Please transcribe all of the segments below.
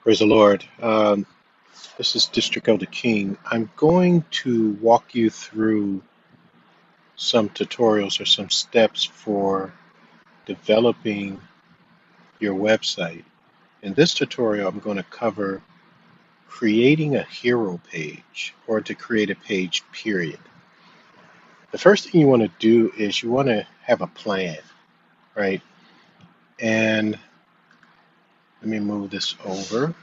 Praise the Lord. This is District Elder King. I'm going to walk you through some tutorials or some steps for developing your website. In this tutorial, I'm going to cover creating a hero page or to create a page, period. The first thing you want to do is you want to have a plan, right? And let me move this over.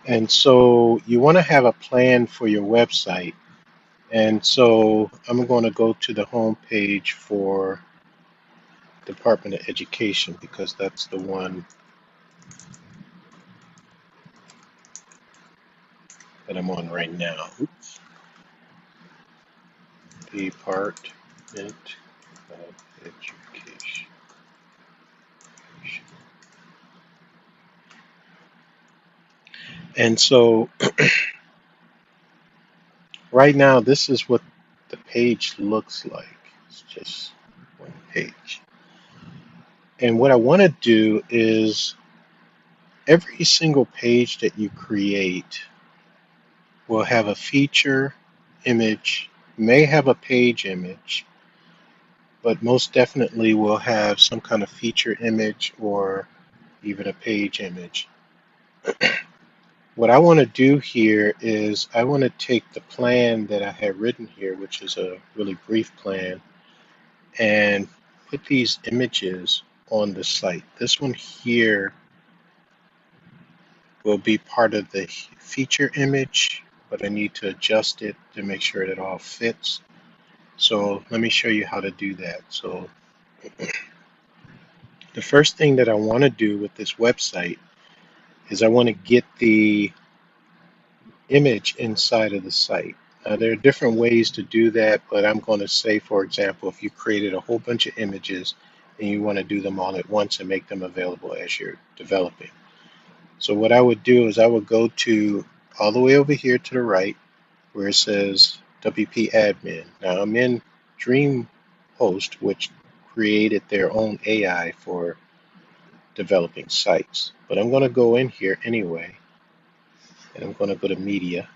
And so you want to have a plan for your website. And so I'm going to go to the home page for Department of Education because that's the one that I'm on right now. Oops. Department of Education. And so right now, this is what the page looks like. It's just one page. And what I want to do is every single page that you create will have a feature image, may have a page image, but most definitely will have some kind of feature image or even a page image. What I want to do here is I want to take the plan that I had written here, which is a really brief plan, and put these images on the site. This one here will be part of the feature image, but I need to adjust it to make sure that it all fits. So let me show you how to do that. So the first thing that I want to do with this website is I want to get the image inside of the site. Now, there are different ways to do that, but I'm going to say, for example, if you created a whole bunch of images and you want to do them all at once and make them available as you're developing. So what I would do is I would go to all the way over here to the right where it says WP Admin. Now I'm in DreamHost, which created their own AI for developing sites. But I'm going to go in here anyway, and I'm going to go to Media.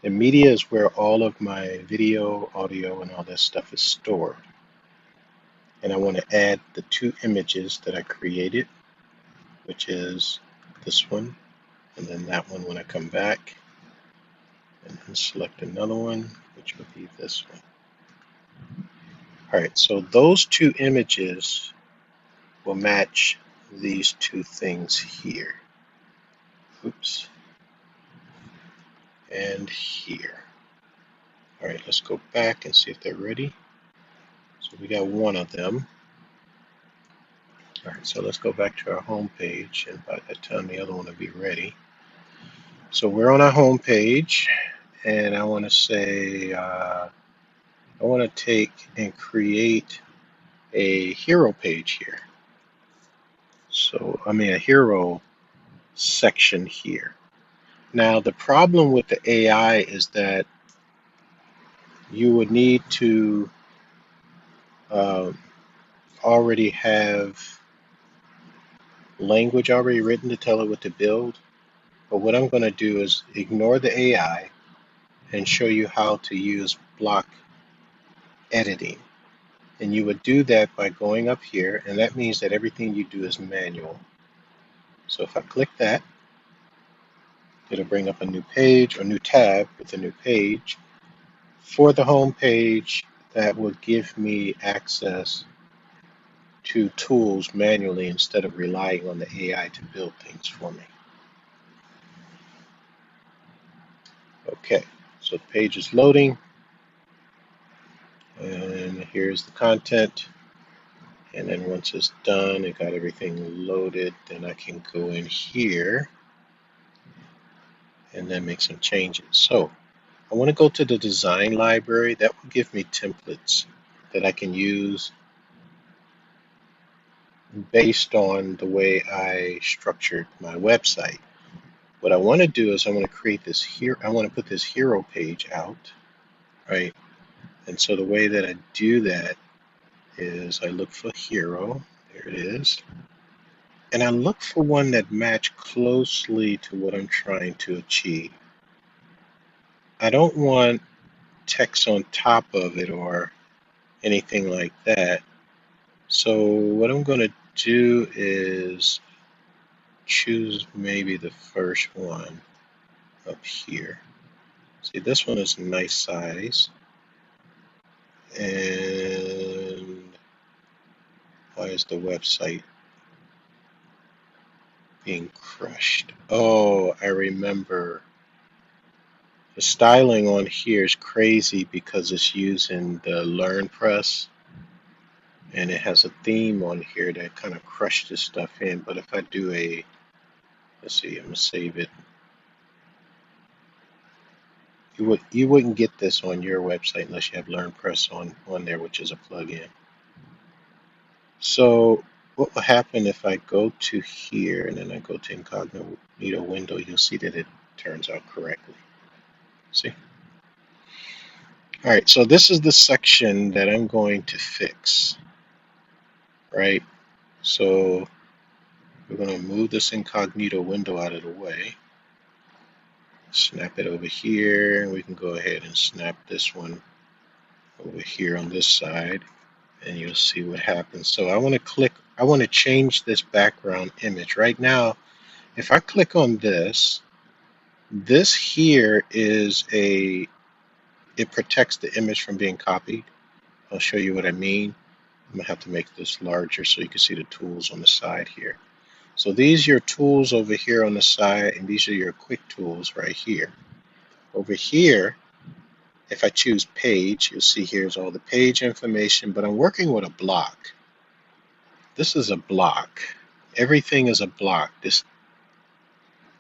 And Media is where all of my video, audio, and all that stuff is stored. And I want to add the two images that I created, which is this one, and then that one when I come back. And then select another one, which would be this one. All right, so those two images will match these two things here. Oops. And here. All right, let's go back and see if they're ready. So we got one of them. All right, so let's go back to our home page, and by that time the other one will be ready. So we're on our home page, and I want to say I want to take and create a hero page here. So I mean a hero section here. Now the problem with the AI is that you would need to already have language already written to tell it what to build. But what I'm going to do is ignore the AI and show you how to use block editing. And you would do that by going up here, and that means that everything you do is manual. So if I click that, it'll bring up a new page or new tab with a new page. For the home page, that will give me access to tools manually instead of relying on the AI to build things for me. Okay, so the page is loading, and here's the content. And then once it's done, it got everything loaded, then I can go in here and then make some changes. So I want to go to the design library. That will give me templates that I can use based on the way I structured my website. What I want to do is I want to create this here. I want to put this hero page out, right? And so the way that I do that is I look for hero. There it is. And I look for one that match closely to what I'm trying to achieve. I don't want text on top of it or anything like that. So what I'm going to do is choose maybe the first one up here. See, this one is a nice size. And why is the website being crushed? Oh, I remember. The styling on here is crazy because it's using the WordPress, and it has a theme on here that kind of crushed this stuff in. But if I do a, let's see, I'm gonna save it. You wouldn't get this on your website unless you have WordPress on there, which is a plugin. So what will happen if I go to here and then I go to incognito window? You'll see that it turns out correctly. See? All right, so this is the section that I'm going to fix, right? So we're going to move this incognito window out of the way. Snap it over here, and we can go ahead and snap this one over here on this side, and you'll see what happens. So I want to change this background image. Right now, if I click on this here is it protects the image from being copied. I'll show you what I mean. I'm going to have to make this larger so you can see the tools on the side here. So these are your tools over here on the side, and these are your quick tools right here. Over here, if I choose page, you'll see here's all the page information, but I'm working with a block. This is a block. Everything is a block. This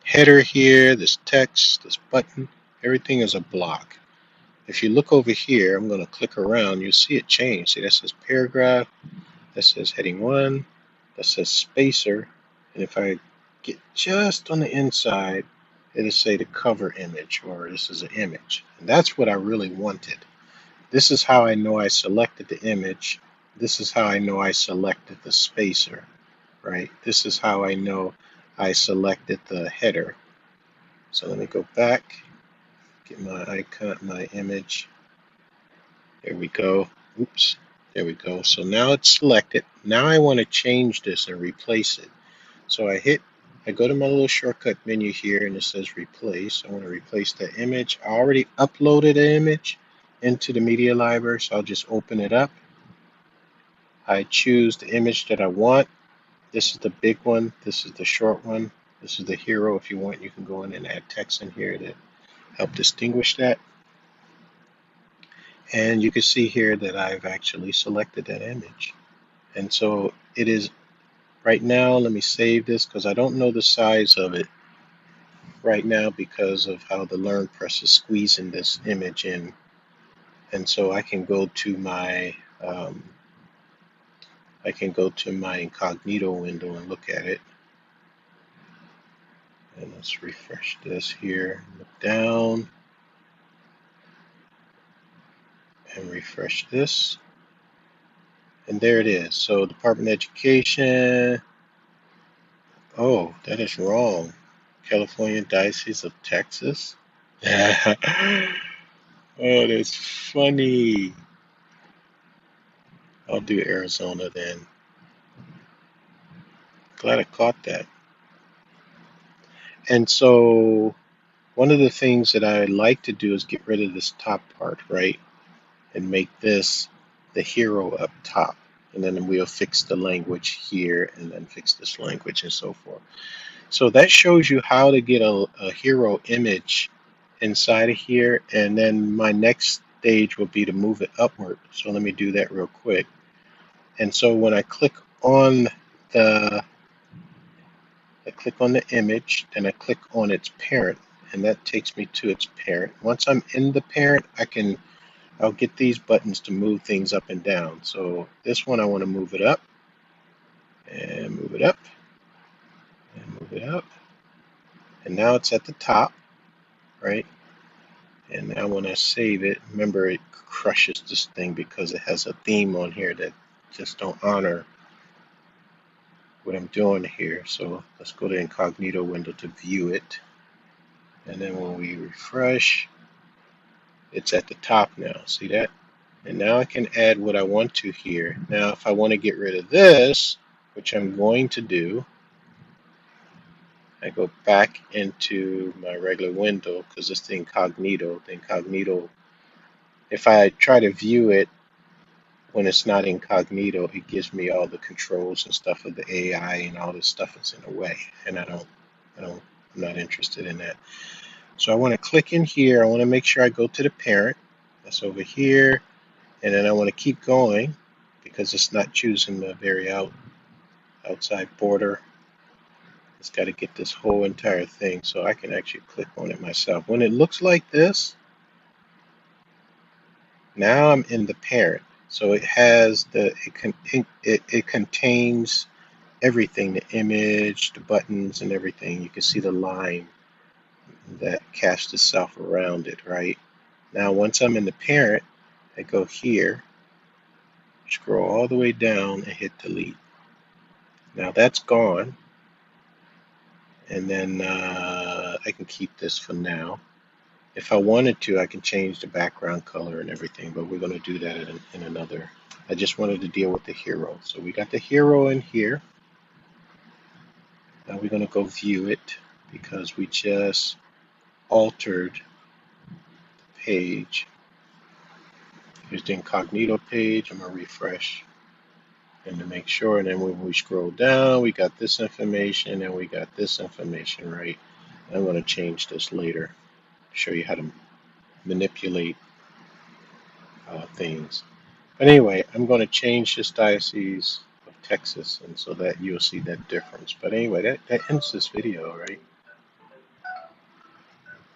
header here, this text, this button, everything is a block. If you look over here, I'm going to click around, you'll see it change. See, that says paragraph, that says heading 1, that says spacer, and if I get just on the inside, it'll say the cover image, or this is an image. And that's what I really wanted. This is how I know I selected the image. This is how I know I selected the spacer, right? This is how I know I selected the header. So let me go back, get my icon, my image. There we go. Oops. There we go. So now it's selected. Now I want to change this and replace it. So I go to my little shortcut menu here and it says replace. I want to replace the image. I already uploaded an image into the media library, so I'll just open it up. I choose the image that I want. This is the big one. This is the short one. This is the hero. If you want, you can go in and add text in here to help distinguish that. And you can see here that I've actually selected that image. And so it is right now. Let me save this because I don't know the size of it right now because of how the WordPress is squeezing this image in. And so I can go to my incognito window and look at it. And let's refresh this here. Look down and refresh this. And there it is. So Department of Education. Oh, that is wrong. California Diocese of Texas. Oh, that's funny. I'll do Arizona then. Glad I caught that. And so one of the things that I like to do is get rid of this top part, right? And make this the hero up top. And then we'll fix the language here and then fix this language and so forth. So that shows you how to get a hero image inside of here. And then my next stage will be to move it upward. So let me do that real quick. And so when I click on the image, then I click on its parent, and that takes me to its parent. Once I'm in the parent, I'll get these buttons to move things up and down. So this one I want to move it up and move it up and move it up. And now it's at the top, right? And now when I save it, remember it crushes this thing because it has a theme on here that just don't honor what I'm doing here. So let's go to incognito window to view it. And then when we refresh, it's at the top now. See that? And now I can add what I want to here. Now if I want to get rid of this, which I'm going to do, I go back into my regular window because it's the incognito. The incognito, if I try to view it when it's not incognito, it gives me all the controls and stuff of the AI and all this stuff is in the way. And I'm not interested in that. So I want to click in here. I want to make sure I go to the parent. That's over here. And then I want to keep going because it's not choosing the very outside border. It's got to get this whole entire thing so I can actually click on it myself. When it looks like this, now I'm in the parent. So it has it contains everything, the image, the buttons and everything. You can see the line that casts itself around it, right? Now once I'm in the parent, I go here, scroll all the way down and hit delete. Now that's gone. And then I can keep this for now. If I wanted to, I can change the background color and everything, but we're going to do that in another. I just wanted to deal with the hero. So we got the hero in here. Now we're going to go view it because we just altered the page. Here's the incognito page. I'm going to refresh and to make sure. And then when we scroll down, we got this information and we got this information, right? I'm going to change this later, show you how to manipulate things. But anyway, I'm going to change this Diocese of Texas, and so that you'll see that difference. But anyway, that ends this video, right?